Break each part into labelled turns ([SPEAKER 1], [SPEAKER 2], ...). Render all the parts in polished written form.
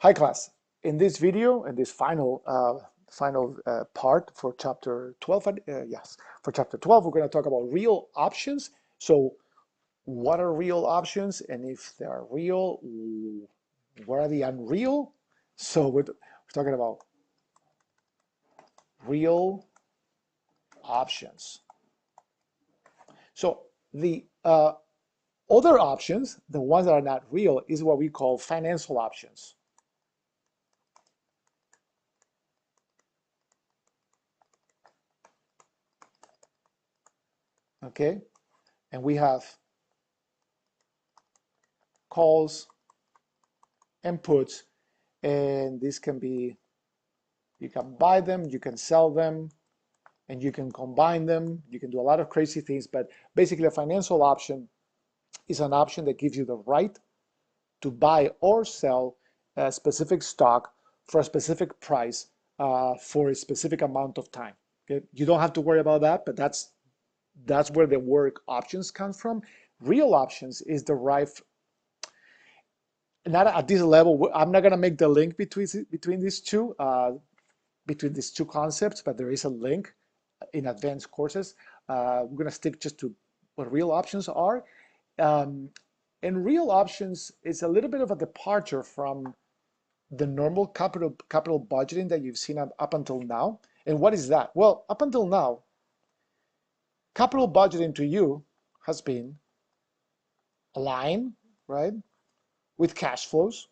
[SPEAKER 1] Hi class. In this video, in this final part for chapter 12, for chapter 12, we're going to talk about real options. So what are real options? And if they are real, what are the unreal? So we're talking about real options. So the other options, the ones that are not real, is what we call financial options. Okay, and we have calls and puts, and this can be, you can buy them, you can sell them, and you can combine them. You can do a lot of crazy things, but basically a financial option is an option that gives you the right to buy or sell a specific stock for a specific price for a specific amount of time. Okay? You don't have to worry about that, but that's where the word options comes from. Real options is derived not at this level. I'm not going to make the link between these two concepts, but there is a link in advanced courses. We're going to stick just to what real options are. And real options is a little bit of a departure from the normal capital budgeting that you've seen up until now. And what is that? Well, up until now, capital budgeting to you has been a line, right, with cash flows.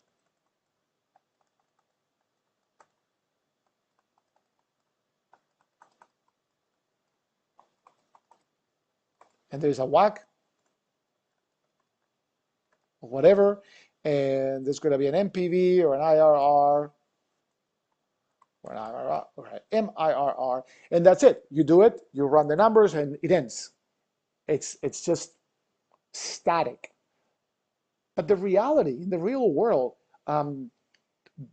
[SPEAKER 1] And there's a WACC or whatever, and there's going to be an NPV or an IRR or an IRR or an MIRR, and that's it. You do it, you run the numbers, and it ends. It's just static. But the reality, in the real world,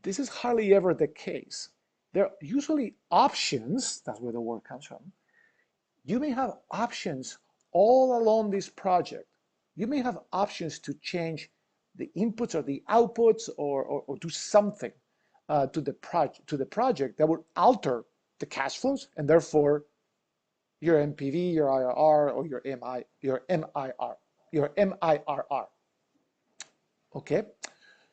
[SPEAKER 1] this is hardly ever the case. There are usually options, that's where the word comes from. You may have options all along this project. You may have options to change the inputs or the outputs or do something to the project that would alter the cash flows and therefore your NPV, your IRR, or your MIRR. Okay,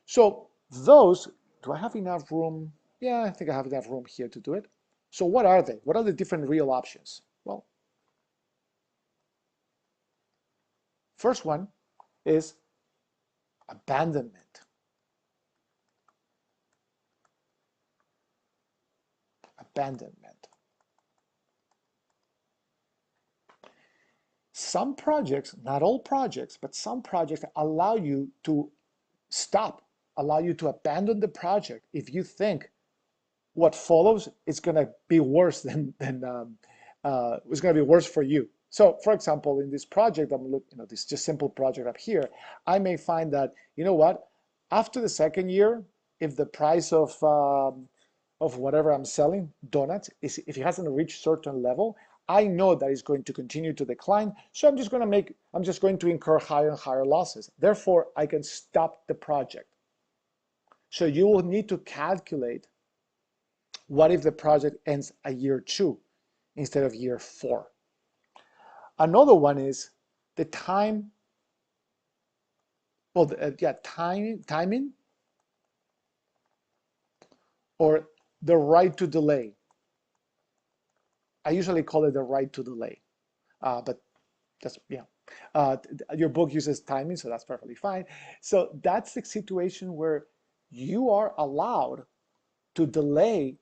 [SPEAKER 1] so those, do I have enough room? Yeah, I think I have enough room here to do it. So what are they? What are the different real options? Well, first one is abandonment. Abandonment. Some projects, not all projects, but some projects allow you to stop, allow you to abandon the project if you think what follows is going to be worse than it's going to be worse for you. So, for example, in this project, I'm looking, this just simple project up here, I may find that, you know what, after the second year, if the price of whatever I'm selling, donuts, if it hasn't reached certain level, I know that it's going to continue to decline. So I'm just going to incur higher and higher losses. Therefore, I can stop the project. So you will need to calculate what if the project ends at year 2 instead of year 4. Another one is the timing, or the right to delay. I usually call it the right to delay, but that's, your book uses timing, so that's perfectly fine. So that's the situation where you are allowed to delay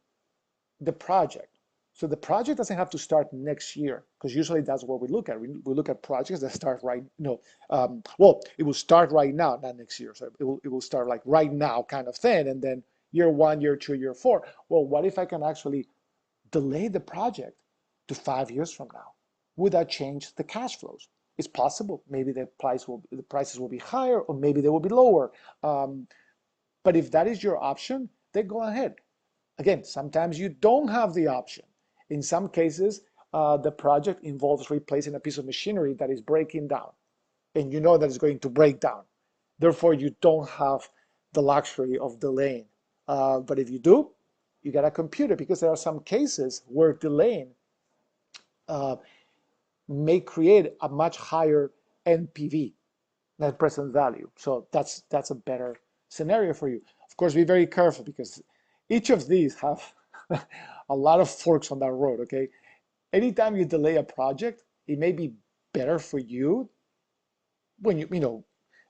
[SPEAKER 1] the project. So the project doesn't have to start next year, because usually that's what we look at. We look at projects that start right, well, it will start right now, not next year. So it will start like right now kind of thing, and then year 1, year 2, year 4. Well, what if I can actually delay the project to 5 years from now? Would that change the cash flows? It's possible. Maybe the prices will be higher, or maybe they will be lower. But if that is your option, then go ahead. Again, sometimes you don't have the option. In some cases, the project involves replacing a piece of machinery that is breaking down, and you know that it's going to break down. Therefore, you don't have the luxury of delaying. But if you do, you got to compute it because there are some cases where delaying uh, may create a much higher NPV, net present value. So that's a better scenario for you. Of course, be very careful because each of these have a lot of forks on that road, okay? Anytime you delay a project, it may be better for you when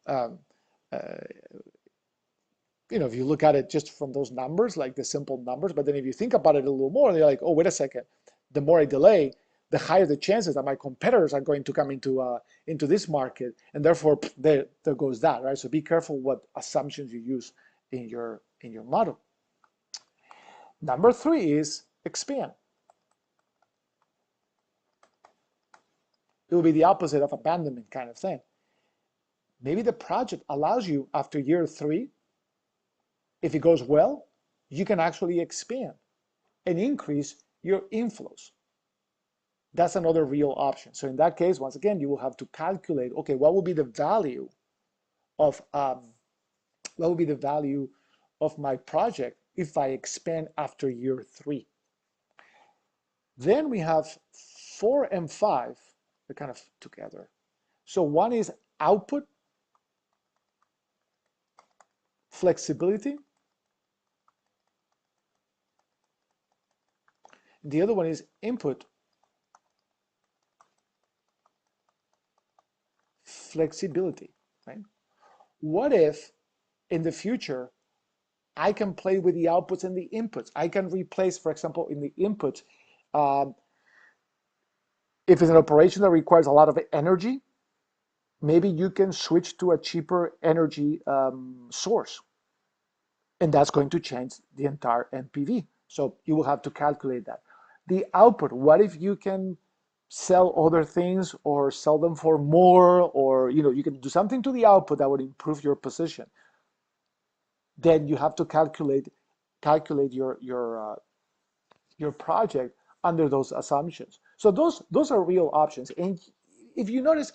[SPEAKER 1] um, uh, if you look at it just from those numbers, like the simple numbers, but then if you think about it a little more, you're like, oh, wait a second, the more I delay, the higher the chances that my competitors are going to come into this market, and therefore there goes that, right? So be careful what assumptions you use in your model. Number 3 is expand. It will be the opposite of abandonment kind of thing. Maybe the project allows you after year 3, if it goes well, you can actually expand and increase your inflows. That's another real option. So in that case, once again, you will have to calculate, okay, what will be the value of my project if I expand after year 3. Then we have 4 and 5, they're kind of together. So one is output, flexibility. The other one is input, flexibility, right? What if in the future I can play with the outputs and the inputs? I can replace, for example, in the inputs, um, if it's an operation that requires a lot of energy, maybe you can switch to a cheaper energy source, and that's going to change the entire NPV. So you will have to calculate that. The output, what if you can sell other things or sell them for more, or you can do something to the output that would improve your position? Then you have to calculate your project under those assumptions. So those are real options. And if you notice,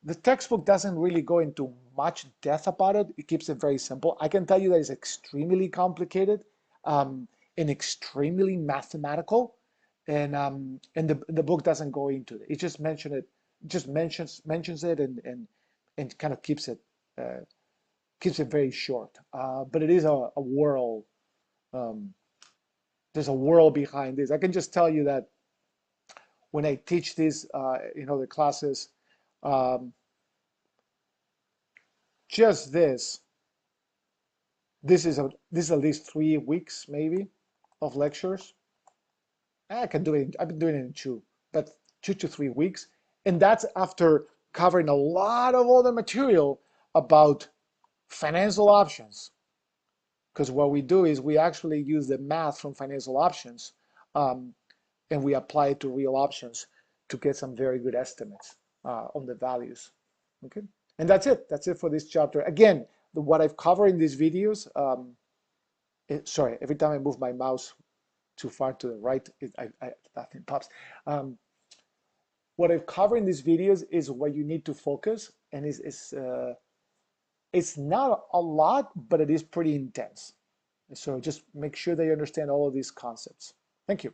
[SPEAKER 1] the textbook doesn't really go into much depth about it. It keeps it very simple. I can tell you that it's extremely complicated and extremely mathematical, and the book doesn't go into it. It just mentions it and kind of keeps it very short. But it is a world. Um, there's a world behind this. I can just tell you that when I teach these, the classes, um, just this is at least 3 weeks maybe of lectures. I can do it. I've been doing it in 2 to 3 weeks, and that's after covering a lot of other material about financial options. Because what we do is we actually use the math from financial options, um, and we apply it to real options to get some very good estimates on the values. Okay, and that's it. That's it for this chapter. Again, what I've covered in these videos. Sorry, every time I move my mouse too far to the right, that thing pops. What I've covered in these videos is what you need to focus, and it's not a lot, but it is pretty intense. So just make sure that you understand all of these concepts. Thank you.